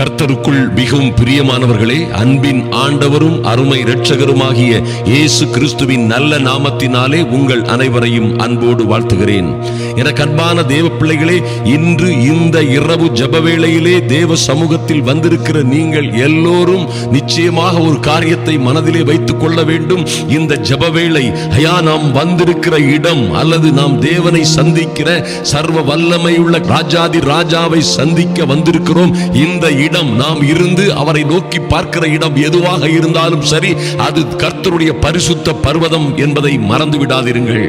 கர்த்தருக்குள் மிகவும் பிரியமானவர்களே, அன்பின் ஆண்டவரும் அருமை இரட்சகருமாகிய இயேசு கிறிஸ்துவின் நல்ல நாமத்தினாலே உங்கள் அனைவரையும் அன்போடு வாழ்த்துகிறேன். எனக்கு அன்பான தேவ பிள்ளைகளே, இன்று இந்த இரவு ஜெப வேளையிலே தேவ சமூகத்தில் வந்திருக்கிற நீங்கள் எல்லோரும் நிச்சயமாக ஒரு காரியத்தை மனதிலே வைத்துக் கொள்ள வேண்டும். இந்த ஜெப வேளை நாம் வந்திருக்கிற இடம் அல்லது நாம் தேவனை சந்திக்கிற சர்வ வல்லமையுள்ள ராஜாதி ராஜாவை சந்திக்க வந்திருக்கிறோம். இந்த இடம் நாம் இருந்து அவரை நோக்கி பார்க்கிற இடம் எதுவாக இருந்தாலும் சரி, அது கர்த்தருடைய பரிசுத்த பர்வதம் என்பதை மறந்து விடாதிருங்கள்.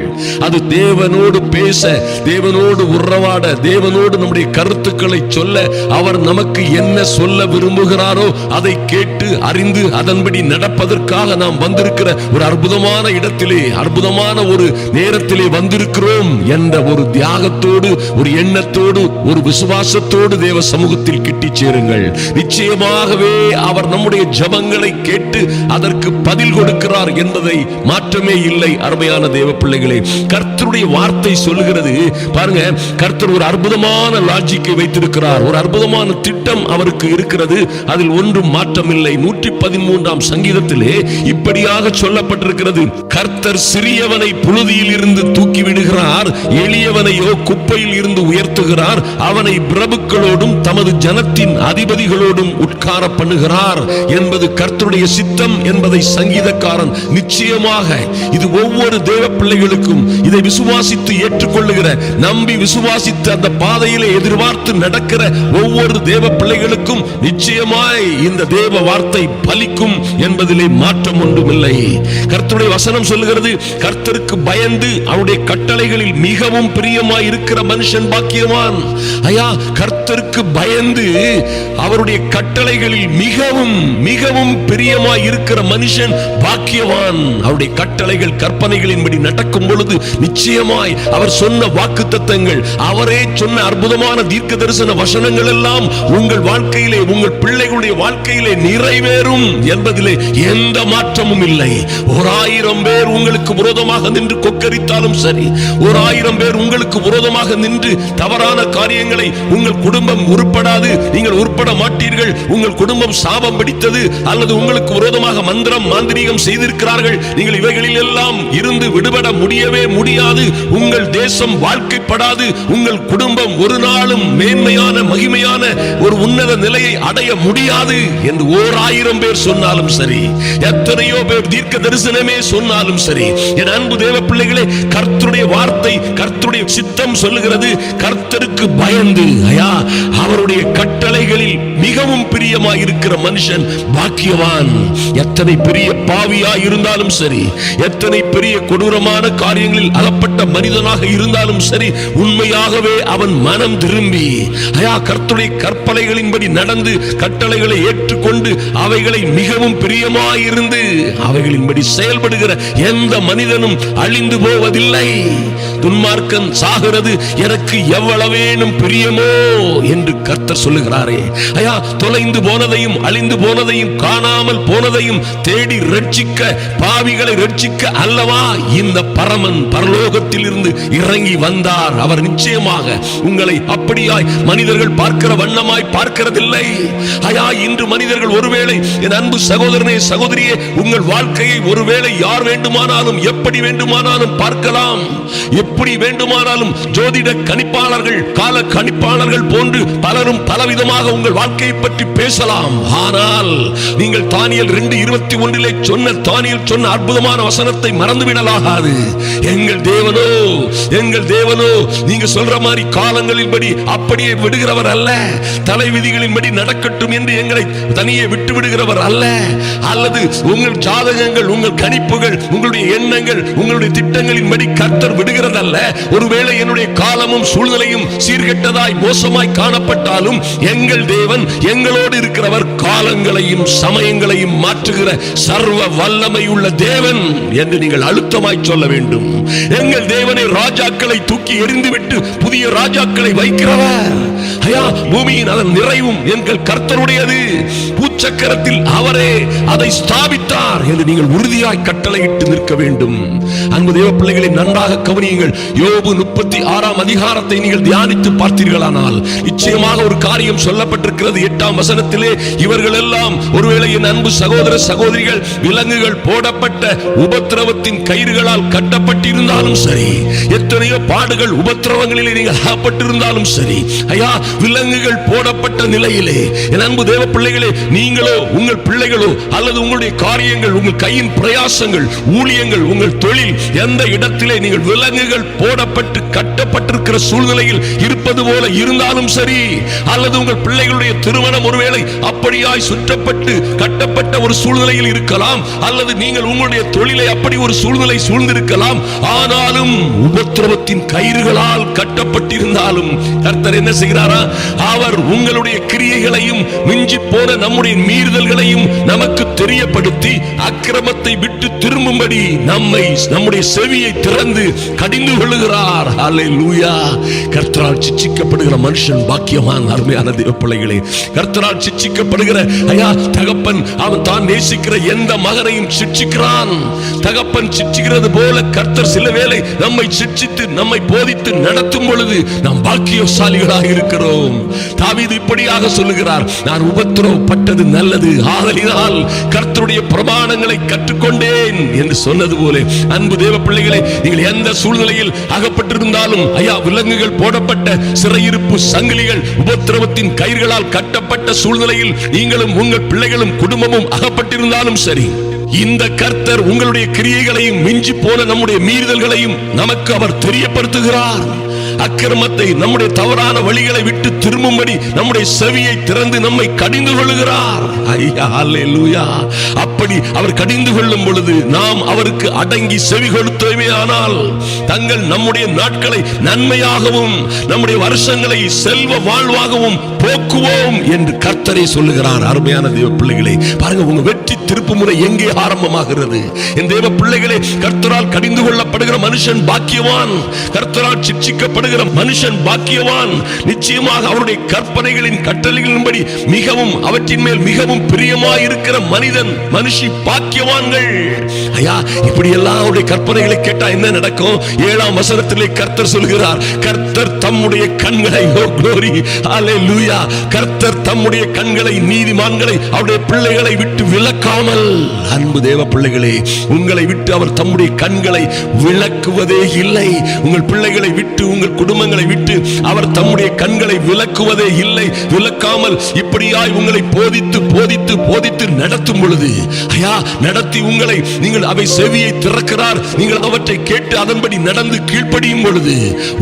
அது தேவனோடு பேச, தேவனோடு உறவாட, தேவனோடு நம்முடைய கருத்துக்களை சொல்ல, அவர் நமக்கு என்ன சொல்ல விரும்புகிறாரோ அதை கேட்டு அறிந்து அதன்படி நடப்பதற்காக நாம் வந்திருக்கிற ஒரு அற்புதமான இடத்திலே, அற்புதமான ஒரு நேரத்திலே வந்திருக்கிறோம் என்ற ஒரு தியாகத்தோடு, ஒரு எண்ணத்தோடு, ஒரு விசுவாசத்தோடு தேவ சமூகத்தில் கிட்டி சேருங்கள். நிச்சயமாகவே அவர் நம்முடைய ஜெபங்களை கேட்டு அதற்கு பதில் கொடுக்கிறார் என்பதை மாற்றமே இல்லை. அருமையான தேவ பிள்ளைகளே, கர்த்தருடைய வார்த்தை சொல்லுகிறது பாருங்க, கர்த்தர் ஒரு அற்புதமான லாஜிக்கை வைத்திருக்கிறார், ஒரு அற்புதமான திட்டம் அவருக்கு இருக்கிறது. அதில் ஒன்றும் மாற்றம் இல்லை. 113ஆம் சங்கீதத்திலே இப்படியாக சொல்லப்பட்டிருக்கிறது: கர்த்தர் சிறியவனை புழுதியில் இருந்து தூக்கி விடுகிறார், எளியவனையோ குப்பையில் இருந்து உயர்த்துகிறார், அவனை பிரபுக்களோடும் தமது ஜனத்தின் அதிபதிகளோடும் உட்கார பண்ணுகிறார் என்பது கர்த்தருடைய சித்தம் என்பதை சங்கீதக்காரன் நிச்சயமாக, இது ஒவ்வொரு தேவ பிள்ளைகளுக்கும், இதை விசுவாசித்து ஏற்றுக்கொள்ளுகிற, நம்பி விசுவாசித்து அந்த பாதையிலே எதிர்பார்த்து நடக்கிற ஒவ்வொரு தேவ பிள்ளைகளுக்கும் நிச்சயமாய் இந்த தேவ வார்த்தை பலிக்கும் என்பதிலே மாற்றம் ஒன்றுமில்லை. கர்த்தருடைய வசனம் சொல்லுகிறது, கர்த்தருக்கு பயந்து அவருடைய கட்டளைகளில் மிகவும் பிரியமாய் இருக்கிற மனுஷன் பாக்கியவான். கர்த்தருக்கு பயந்து அவருடைய கட்டளைகளில் மிகவும் மிகவும் பிரியமாய் இருக்கிற மனுஷன் பாக்கியவான். அவருடைய கட்டளைகள் கற்பனைகளின்படி நடக்கும் பொழுது நிச்சயமாய் அவர் சொன்ன வாக்குத்தத்தங்கள், அவரே சொன்ன அற்புதமான தீர்க்க தரிசன வசனங்கள் எல்லாம் உங்கள் வாழ்க்கையிலே, உங்கள் பிள்ளைகளுடைய வாழ்க்கையிலே நிறைவேறும் என்பதிலே எந்த மாற்றமும் இல்லை. 1000 பேர் உங்களுக்கு விரோதமாக நின்று கொக்கரித்தாலும் சரி, 1000 பேர் உங்களுக்கு விரோதமாக நின்று தவறான காரியங்களை, உங்கள் குடும்பம் உருப்படாது, நீங்கள் உருப்பட மாட்டீர்கள், உங்கள் குடும்பம் சாபம் பிடித்தது, அல்லது உங்களுக்கு விரோதமாக மந்திரம் மாந்திரீகம் செய்திருக்கிறார்கள், நீங்கள் இவைகளில் எல்லாம் இருந்து விடுபட முடியவே முடியாது. உங்கள் தேசம் வாழ்க்கைப்படாது, உங்கள் குடும்பம் ஒரு நாளும் மேன்மையான மகிமையான ஒரு உன்னத நிலையை அடைய முடியாது என்று 1000 பேர் சொன்னாலும் சரி, எத்தனையோ பேர் தீர்க்க தரிசனமே சொன்னாலும் சரி, என் அன்பு தேவ பிள்ளைகளே, கர்த்தருடைய வார்த்தை, கர்த்தருடைய சித்தம் சொல்லுகிறது, கர்த்தருக்கு பயந்து அவருடைய கட்டளைகளில் மிகவும் பிரியமாய் இருக்கிற மனுஷன் பாக்கியவான். எத்தனை பெரிய பாவியாய் இருந்தாலும் சரி, எத்தனை பெரிய கொடூரமான காரியங்களில் அகப்பட்ட மனிதனாக இருந்தாலும் சரி, உண்மையாகவே அவன் மனம் திரும்பி கர்த்தருடைய கற்பனைகளின்படி நடந்து கட்டளைகளை ஏற்றுக்கொண்டு அவைகளை மிகவும் பிரியமாயிருந்து அவைகளின்படி செயல்படுகிற எந்த மனிதனும் அழிந்து போவதில்லை. துன்மார்க்கன் சாகிறது எனக்கு எவ்வளவேனும் பிரியமோ என்று கர்த்தர் சொல்லுகிறாரே. தொலைந்து போனதையும் அழிந்து போனதையும் காணாமல் போனதையும் தேடி ரட்சிக்க, பாவிகளை ரட்சிக்க அல்லவா இந்த பரமன் பரலோகத்தில் இருந்து இறங்கி வந்தார். அவர் நிச்சயமாக உங்களை அப்படியாய் மனிதர்கள் பார்க்கிற வண்ணமாய் பார்க்கிறதில்லை. இன்று மனிதர்கள் ஒருவேளை, என் அன்பு சகோதரனே சகோதரியே, உங்கள் வாழ்க்கையை ஒருவேளை யார் வேண்டுமானாலும் எப்படி வேண்டுமானாலும் பார்க்கலாம், எப்படி வேண்டுமானாலும் ஜோதிட கணிப்பாளர்கள், கால கணிப்பாளர்கள் போன்று பலரும் பலவிதமாக உங்கள் வாழ்க்கையை பற்றி பேசலாம். ஆனால் நீங்கள் தானியேல் 2:21 சொன்ன, தானியேல் சொன்ன அற்புதமான வசனத்தை மறந்துவிடலாகாது. எங்கள் தேவனோ, எங்கள் தேவனோ நீங்க சொல்ற மாதிரி காலங்களின்படி அப்படியே விடுகிறவர் அல்ல, தலை விதிகளின்படி நடக்கட்டும் என்று எங்களை தனியே விட்டு விடுகிறவர் அல்ல. அல்லது உங்கள் ஜாதகங்கள், உங்கள் கணிப்புகள், உங்களுடைய எண்ணங்கள், உங்களுடைய திட்டங்களின்படி கர்த்தர் விடுகிறதல்ல. ஒருவேளை என்னுடைய காலமும் சூழ்நிலையும் சீர்கெட்டதாய் மோசமாய் காணப்பட்டாலும் எங்கள் தேவன், எங்களோடு இருக்கிறவர், காலங்களையும் சமயங்களையும் மாற்றுகிற சர்வ வல்லமை உள்ள தேவன் என்று நீங்கள் அழுத்தமாய் சொல்ல வேண்டும். எங்கள் தேவனை ராஜாக்களை தூக்கி எறிந்துவிட்டு புதிய ராஜாக்களை வைக்கிறவர். பூமியின் அதன் நிறைவும் எங்கள் கர்த்தருடையது. சக்கரத்தில் அவரே அதை ஸ்தாபித்தார் என்று நீங்கள் உறுதியாய் கட்டளையிட்டு நிற்க வேண்டும். அன்பு தேவ பிள்ளைகளை நன்றாக கவனியுங்கள். யோபு 36ஆம் அதிகாரத்தை நீங்கள் தியானித்து பார்த்தீர்களானால் நிச்சயமாக ஒரு காரியம் சொல்லப்பட்டிருக்கிறது. 8ஆம் வசனத்திலே இவர்கள் எல்லாம் ஒருவேளை என் அன்பு சகோதர சகோதரிகள் விலங்குகள் போடப்பட்ட உபத்திரவத்தின் கயிறுகளால் கட்டப்பட்டிருந்தாலும் சரி, எத்தனையோ பாடுகள் உபத்திரவங்களிலே நீங்கள் அகப்பட்டிருந்தாலும் சரி, ஐயா விலங்குகள் போடப்பட்ட நிலையிலே என் அன்பு தேவ பிள்ளைகளே, நீங்களோ உங்கள் பிள்ளைகளோ அல்லது உங்களுடைய காரியங்கள், உங்கள் கையின் பிரயாசங்கள், ஊழியங்கள், உங்கள் தொழில், எந்த இடத்திலே நீங்கள் விலங்குகள் போடப்பட்டு கட்டப்பட்டிருக்கிற சூழ்நிலையில் இருப்பது போல இருந்தாலும் சரி, அல்லது உங்கள் பிள்ளைகளுடைய திருமணம் ஒருவேளை அப்படியாய் சுற்றப்பட்டு கட்டப்பட்ட ஒரு சூழ்நிலையில் இருக்கலாம், அல்லது நீங்கள் உங்களுடைய தொழிலை அப்படி ஒரு சூழ்நிலை சூழ்ந்திருக்கலாம். ஆனாலும் உபத்திரவத்தின் கயிறுகளால் கட்டப்பட்டிருந்தாலும் கர்த்தர் என்ன செய்கிறாரா? அவர் உங்களுடைய கிரியைகளையும் மிஞ்சி போன நம்முடைய மீறுதல்களையும் நமக்கு தெரியப்படுத்தி அக்கிரமத்தை விட்டு திரும்பும்படி நம்முடைய செவியை திறந்து கடிந்து கொள்ளுகிறார். அல்லேலூயா. கர்த்தரால் சிட்சிக்கப்படுகிற மனுஷன் பாக்கியவான். அருமையான தேவ பிள்ளைகளே, கர்த்தரால் சிட்சிக்கப்படுகிற ஐயா தகப்பன் அவன் தான் நேசிக்கிற எந்த மகனையும் சிட்சிக்கிறான். தகப்பன் சிட்சிக்கிறது போல கர்த்தர் சில வேளை நம்மை சிட்சித்து நம்மை போதித்து நடத்தும் பொழுது நாம் பாக்கியசாலிகளாக இருக்கிறோம். தாவீது இப்படியாக சொல்லுகிறார், நான் உபத்திரவப்பட்டது நல்லது, ஆதலினால் கர்த்தருடைய பிரமாணங்களை கற்றுக்கொண்டேன் என்று சொன்னது போல அன்பு தேவ பிள்ளைகளே, நீங்கள் எந்த சூழ்நிலையில் அகப்பட்டிருந்தாலும் ஐயா விலங்குகள் போடப்பட்ட சிறையிருப்பு சங்கிலிகள் உபத்திரவத்தின் கயிர்களால் கட்டப்பட்ட சூழ்நிலையில் நீங்களும் உங்கள் பிள்ளைகளும் குடும்பமும் அகப்பட்டிருந்தாலும் சரி, இந்த கர்த்தர் உங்களுடைய கிரியைகளையும் மிஞ்சி போன நம்முடைய மீறுதல்களையும் நமக்கு அவர் தெரியப்படுத்துகிறார். அக்கிரமத்தை, நம்முடைய தவறான வழிகளை விட்டு திரும்பும்படி நம்முடைய செவியை திறந்து நம்மை கடிந்து கொள்ளுகிறார். அல்லேலூயா. அப்படி அவர் கடிந்து கொள்ளும் பொழுது நாம் அவருக்கு அடங்கி செவி கொடுத்தோமே ஆனால் தங்கள் நம்முடைய நாட்களை நன்மையாகவும் நம்முடைய வருஷங்களை செல்வ வாழ்வாகவும் போக்குவோம் என்று கர்த்தரை சொல்லுகிறார். அருமையான தேவ பிள்ளைகளே, பாருங்க, உங்க வெற்றி திருப்பு முறை எங்கே ஆரம்பமாகிறது? என் தேவ பிள்ளைகளே, கர்த்தரால் கடிந்து கொள்ளப்படுகிற மனுஷன் பாக்கியவான். கர்த்தரால் சிட்சிக்கப்படுகிற மனுஷன் பாக்கியவான். நிச்சயமாக அவருடைய கற்பனைகளின் கட்டளைகளின்படி மிகவும் அவற்றின் மேல் மிகவும் பிரியமாய் இருக்கிற மனுஷி பாக்கியவான்கள். ஐயா, இப்படி எல்லாம் அவருடைய கற்பனைகளை கேட்டா என்ன நடக்கும்? 7ஆம் வசனத்திலே கர்த்தர் சொல்கிறார், கர்த்தர் தம்முடைய கண்களை, ஓ glory, ஹalleluya, கர்த்தர் தம்முடைய கண்களை, நீதிமான்களை, அவருடைய பிள்ளைகளை விட்டு விலக்காமல், அன்பு தேவ பிள்ளைகளே, உங்களை விட்டு அவர் தம்முடைய கண்களை விலக்குவதே இல்லை. உங்கள் பிள்ளைகளை விட்டு, உங்கள் குடும்பங்களை விட்டு அவர் தம்முடைய கண்களை விலக்குவதே இல்லை. விலக்காமல் இப்படியாய் உங்களை போதித்து போதித்து போதித்து நடத்தும் பொழுது, ஐயா, நடத்தி உங்களை நீங்கள் அவை செவியை திறக்கிறார். நீங்கள் அவற்றை கேட்டு அதன்படி நடந்து கீழ்ப்படியும் பொழுது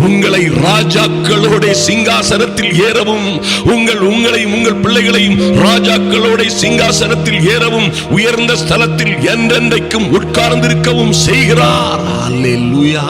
உங்களை ராஜாக்களோட சிங்காசனத்தில் ஏறவும், உங்களையும் உங்கள் பிள்ளைகளையும் ராஜாக்களோட சிங்காசனத்தில் ஏறவும், உயர்ந்த ஸ்தலத்தில் என்றென்றைக்கும் உட்கார்ந்திருக்கவும் செய்கிறார். அல்லேலூயா.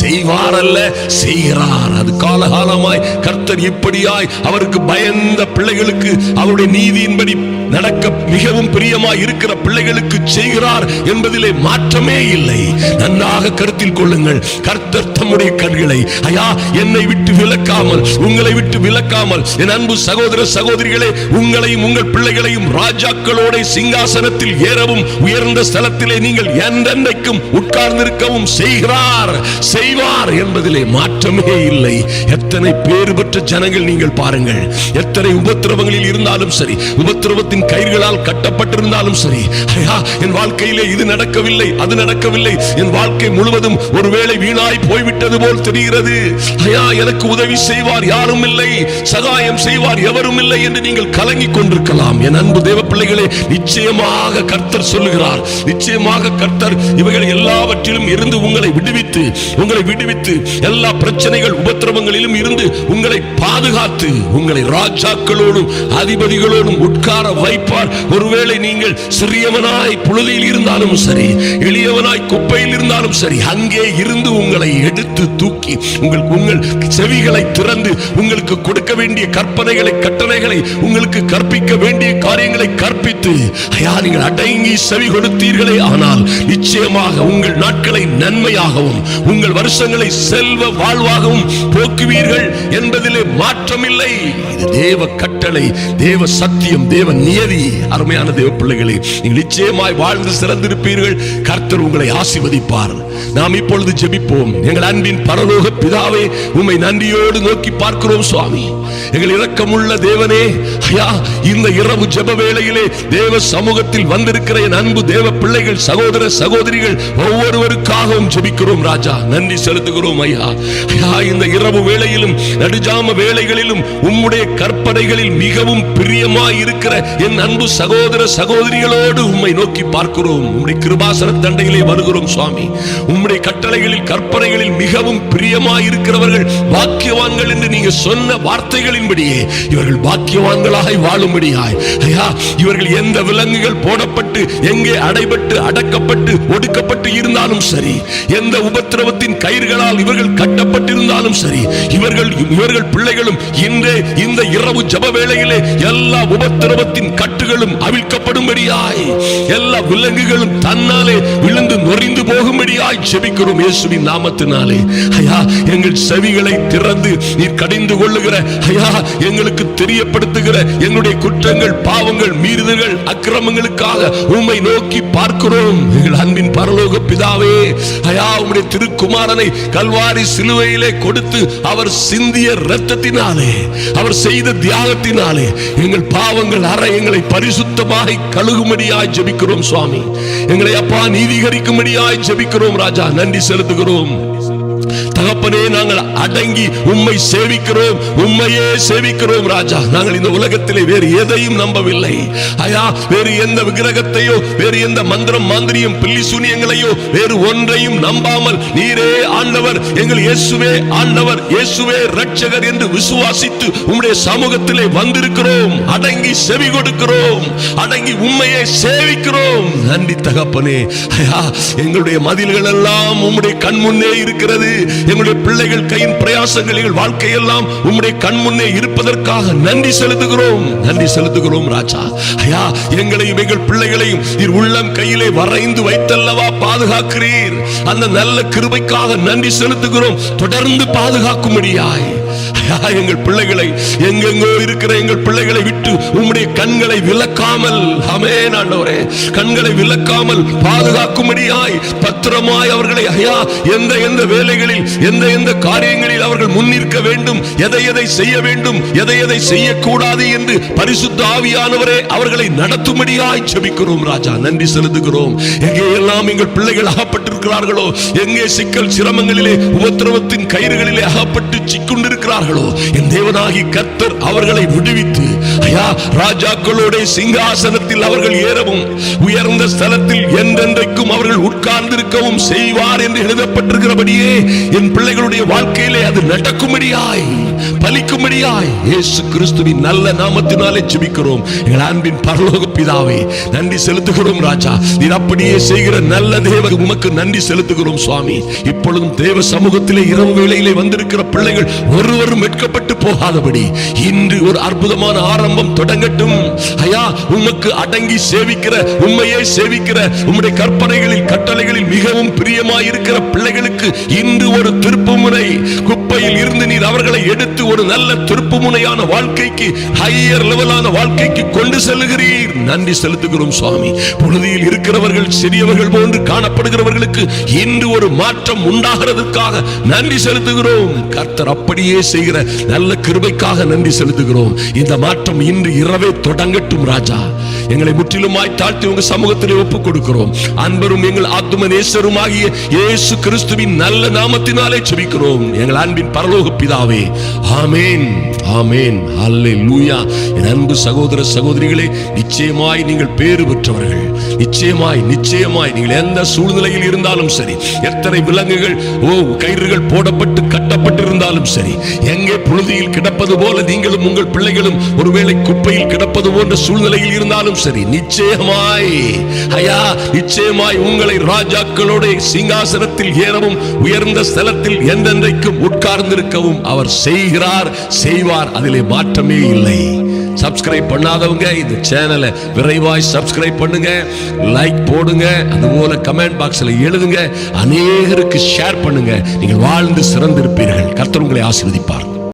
செய்வார் அல்ல, செய்கிறார். அது காலகாலமாய் கர்த்தர் இப்படியாய் அவருக்கு பயந்த பிள்ளைகளுக்கு, அவருடைய நீதியின்படி நடக்க மிகவும் பிரியமாய் இருக்கிற பிள்ளைகளுக்கு செய்கிறார் என்பதிலே மாற்றமே இல்லை. நன்றாக கருத்தில் கொள்ளுங்கள். கர்த்தர் தம்முடைய கண்களை, ஐயா, என்னை விட்டு விலக்காமல், உங்களை விட்டு விலக்காமல், என் அன்பு சகோதர சகோதரிகளே, உங்களையும் உங்கள் பிள்ளைகளையும் ராஜாக்களோட சிங்காசனத்தில் ஏறவும், உயர்ந்த ஸ்தலத்திலே நீங்கள் என்றென்றைக்கும் உட்கார்ந்திருக்கவும் செய்கிறார், செய்வார் என்பதிலே மாற்றமே இல்லை. எத்தனை பேறு பெற்ற ஜனங்கள் நீங்கள் பாருங்கள். எத்தனை உபத்திரவங்களில் இருந்தாலும் சரி, உபத்திரவத்தின் கயிர்களால் கட்டப்பட்டிருந்தாலும் சரி, ஐயா, என் வாழ்க்கையிலே இது நடக்கவில்லை, அது நடக்கவில்லை, என் வாழ்க்கை முழுவதும் ஒருவேளை வீணாய் போய்விட்டது போல் தெரிகிறது, ஐயா, எனக்கு உதவி செய்வார் யாரும் இல்லை, சகாயம் செய்வார் எவரும் இல்லை என்று நீங்கள் கலங்கிக் கொண்டிருக்கலாம். என் அன்பு தேவ பிள்ளைகளே, நிச்சயமாக கர்த்தர் சொல்லுகிறார், நிச்சயமாக கர்த்தர் இவைகள் எல்லாவற்றிலும் இருந்து உங்களை விடுவித்து எல்லா பிரச்சனைகள் உபத்திரவங்களிலும் இருந்து உங்களை பாதுகாத்து உங்களை ராஜாக்களோடும் அதிபதிகளோடும் உட்கார வைப்பார். ஒருவேளை நீங்கள் சிறியவனாய் புழுதியில் இருந்தாலும் சரி, எளியவனாய் குப்பையில் இருந்தாலும் சரி, அங்கே இருந்து உங்களை எடுத்து தூக்கி உங்கள் செவிகளை திறந்து உங்களுக்கு கொடுக்க வேண்டிய கற்பனைகளை, கட்டளைகளை, உங்களுக்கு கற்பிக்க வேண்டிய காரியங்களை கற்பித்து, ஐயா, நீங்கள் அடங்கி செவி கொடுத்தீர்களே ஆனால் நிச்சயமாக உங்கள் நாட்களை நன்மையாகவும் உங்கள் வருஷங்களை செல்வ வாழ்வாகவும் போக்குவீர்கள் என்பதிலே மாற்ற மாற்றம் இல்லை. இது தேவ கட்டளை, தேவ சத்தியம், தேவ நியதி. அருமையான தேவ பிள்ளைகளே, நீங்கள் நிச்சயமாய் வாழ்ந்து சிறந்திருப்பீர்கள். கர்த்தர் உங்களை ஆசீர்வதிப்பார். நாம் இப்பொழுது ஜெபிப்போம். எங்கள் அன்பின் பரலோக பிதாவே, உம்மை நன்றியோடு நோக்கி பார்க்கிறோம் சுவாமி. எங்கள் இரக்கமுள்ள தேவனே, ஐயா, இந்த இரவு ஜெப வேளையிலே தேவ சமூகத்தில் வந்திருக்கிற என் அன்பு தேவ பிள்ளைகள், சகோதர சகோதரிகள் ஒவ்வொருவருக்காகவும் ஜெபிக்கிறோம் ராஜா. நன்றி செலுத்துகிறோம் ஐயா. ஐயா, இந்த இரவு வேளையிலும் நடுஜாம வேளைகளிலும் உம்முடைய கற்பனைகளில் மிகவும் பிரியமாய் இருக்கிற என் அன்பு சகோதர சகோதரிகளோடு உம்மை நோக்கி பார்க்கிறோம். உம்முடைய கிருபாசன தண்டையிலே வருகிறோம் சுவாமி. உம்முடைய கட்டளைகளில் கற்பனைகளில் மிகவும் பிரியமாய் இருக்கிறவர்கள் பாக்கியவான்கள் என்று நீங்க சொன்ன வார்த்தைகளின்படியே இவர்கள் பாக்கியவான்களாய் வாழும்படியாய் ஐயா, இவர்கள் எந்த விலங்குகள் போடப்பட்டு எங்கே அடைபட்டு அடக்கப்பட்டு ஒடுக்கப்பட்டு இருந்தாலும் சரி, எந்த உபத்திரவத்தின் கயிர்களால் இவர்கள் கட்டப்பட்டிருந்தாலும் சரி, இவர்கள் பிள்ளைகளும் இன்றே இந்த இரவு ஜெப வேளையிலே எல்லா உபத்திரவத்தின் கட்டுகளும் அவிழ்க்கப்படும்படியாய், எல்லா விலங்குகளும் தன்னாலே விழுந்து நொறிந்து போகும்படியாய் ஜெபிக்கிறோம் இயேசுவின் நாமத்தினாலே. ஐயா, எங்கள் செவிகளை திறந்து நீர் கடிந்து கொள்ளுகிற ஐயா, எங்களுக்கு தெரியப்படுத்துகிற எங்களுடைய குற்றங்கள், பாவங்கள், மீறுதல்கள், அக்கிரமங்களுக்காக உம்மை நோக்கி பார்க்கிறோம். எங்கள் அன்பின் பரலோக பிதாவே, ஐயா, உம்முடைய திருக்குமாரனை கல்வாரி சிலுவையிலே கொடுத்து அவர் சிந்திய இரத்தத்தினாலே, அவர் செய்த தியாகத்தினாலே எங்கள் பாவங்கள் அற எங்களை பரிசுத்தமாய் கழுகும்படியாய் ஜெபிக்கிறோம் சுவாமி. எங்களை அப்பா நீதிகரிக்கும்படியாய் ஜெபிக்கிறோம் ராஜா. நன்றி செலுத்துகிறோம் தகப்பனே. நாங்கள் அடங்கி உம்மை சேவிக்கிறோம், உம்மையே சேவிக்கிறோம் ராஜா. நாங்கள் இந்த உலகத்திலே வேறு எதையும் நம்பவில்லை ஐயா. வேறு எந்த விக்கிரகத்தையோ, வேறு எந்த மந்திரம் மாந்திரியம் பில்லி சூனியங்களையோ, வேறு ஒன்றையும் நம்பாமல் நீரே ஆண்டவர், எங்கள் இயேசுவே ஆண்டவர், இயேசுவே இரட்சகர் என்று விசுவாசித்து உம்முடைய சமூகத்திலே வந்திருக்கிறோம். அடங்கி செவி கொடுக்கிறோம், அடங்கி உம்மையே சேவிக்கிறோம். நன்றி தகப்பனே. ஐயா, எங்களுடைய மதில்கள் எல்லாம் உம்முடைய கண் முன்னே இருக்கிறது. எங்களுடைய பிள்ளைகள் கையின் பிரயாசங்கள், எங்கள் வாழ்க்கையெல்லாம் உம்முடைய கண் முன்னே இருப்பதற்காக நன்றி செலுத்துகிறோம். நன்றி செலுத்துகிறோம் ராஜா. ஐயா, எங்களையும் எங்கள் பிள்ளைகளையும் நீர் உள்ளம் கையிலே வரைந்து வைத்தல்லவா பாதுகாக்கிறீர். அந்த நல்ல கிருபைக்காக நன்றி செலுத்துகிறோம். தொடர்ந்து பாதுகாக்கும்படியாய் எங்கள் பிள்ளைகளை, எங்கெங்கோ இருக்கிற எங்கள் பிள்ளைகளை விட்டு உம்முடைய கண்களை விலக்காமல், ஆமென் ஆண்டவரே, கண்களை விலக்காமல் பாதுகாக்கும்படியாய் பத்திரமாய் அவர்களை ஐயா, எந்த வேலைகளில், எந்த காரியங்களில் அவர்கள் முன்னிற்க வேண்டும், எதை செய்ய வேண்டும், எதை செய்யக்கூடாது என்று பரிசுத்த ஆவியானவரே அவர்களை நடத்தும்படியாய் ஜெபிக்கிறோம் ராஜா. நன்றி செலுத்துகிறோம். எங்கே எல்லாம் எங்கள் பிள்ளைகள் அகப்பட்டிருக்கிறார்களோ, எங்கே சிக்கல் சிரமங்களிலே உபத்திரவத்தின் கயிறுகளிலே அகப்பட்டு சிக்குண்டிருக்கிறார்களோ, என் தேவனாகி கர்த்தர் அவர்களை விடுவித்து ஐயா, ராஜாக்களோட சிங்காசனத்தில் அவர்கள் ஏறவும், உயர்ந்த ஸ்தலத்தில் என்றென்றைக்கும் அவர்கள் உட்கார்ந்திருக்கவும் செய்வார் என்று எழுதப்பட்டிருக்கிறபடியே என் பிள்ளைகளுடைய வாழ்க்கையிலே அது நடக்கும்படியாய், பலிக்கும்படியாய் இயேசு கிறிஸ்துவின் நல்ல நாமத்தினாலே ஜெபிக்கிறோம். எங்கள் அன்பின் பரலோக பிதாவே, நன்றி செலுத்துகிறோம் ராஜா. நீர் அப்படியே செய்கிற நல்ல தேவ, உமக்கு நன்றி செலுத்துகிறோம் சுவாமி. இப்பொழுதும் தேவ சமூகத்திலே இரவு வேளையிலே வந்திருக்கிற பிள்ளைகள் ஒருவரும் வெட்கப்பட்டு போகாதபடி இன்று ஒரு அற்புதமான ஆரம்பம் தொடங்கட்டும் ஐயா. உமக்கு அடங்கி சேவிக்கிற, உம்மையே சேவிக்கிற, உம்முடைய கற்பனைகளில் கட்டளைகளில் மிகவும் பிரியமாய் இருக்கிற பிள்ளைகளுக்கு இன்று ஒரு திருப்புமுனை, குப்பையில் இருந்து நீர் அவர்களை எடுத்து ஒரு நல்ல திருப்புமுனையான வாழ்க்கைக்கு, ஹையர் லெவலான வாழ்க்கைக்கு கொண்டு செல்லுகிறீர். நன்றி செலுத்துகிறோம் சுவாமி. புழுதியில் இருக்கிறவர்கள் சிறியவர்கள் போன்று காணப்படுகிறவர்களுக்கு இன்று ஒரு மாற்றம் உண்டாகிறதுக்காக நன்றி செலுத்துகிறோம். கர்த்தர் அப்படியே செய்கிற நல்ல கிருபைக்காக நன்றி செலுத்துகிறோம். இந்த மாற்றம் இன்று இரவே தொடங்கட்டும் ராஜா. எங்களை முற்றிலுமாய் தாழ்த்தி உங்க சமூகத்திலே ஒப்புக் கொடுக்கிறோம். அன்பரும் எங்கள் ஆத்தும நேசருமாகிய இயேசு கிறிஸ்துவின் நல்ல நாமத்தினாலே ஜெபிக்கிறோம் எங்கள் அன்பின் பரலோக பிதாவே. ஆமென், ஆமென், அல்லேலூயா. என் அன்பு சகோதர சகோதரிகளே, நிச்சயமாய் நீங்கள் பேறு பெற்றவர்கள். நிச்சயமாய் நீங்கள் எந்த சூழ்நிலையில் இருந்தாலும் சரி, எத்தனை விலங்குகள் கயிறுகள் போடப்பட்டு கட்டப்பட்டிருந்தாலும் சரி, எங்கே புழுதியில் கிடப்பது போல நீங்களும் உங்கள் பிள்ளைகளும் ஒருவேளை குப்பையில் கிடப்பது போன்ற சூழ்நிலையில் இருந்தாலும் சரி, நிச்சயமாய் ஐயா, நிச்சயமாய் உங்களை ராஜாக்களோட சிங்காசனத்தில் ஏறவும், உயர்ந்த ஸ்தலத்தில் என்றென்றைக்கும் உட்கார்ந்திருக்கவும் அவர் செய்கிறார், செய்வார். அதிலே மாற்றமே இல்லை. சப்ஸ்கிரைப் பண்ணாதவங்க இந்த சேனலை விரைவாய் சப்ஸ்கிரைப் பண்ணுங்க, லைக் போடுங்க, அதுபோல கமெண்ட் பாக்ஸ்ல எழுதுங்க, அநேகருக்கு ஷேர் பண்ணுங்க. நீங்கள் வாழ்ந்து சிறந்திருப்பீர்கள். கர்த்தர் உங்களை ஆசீர்வதிப்பார்.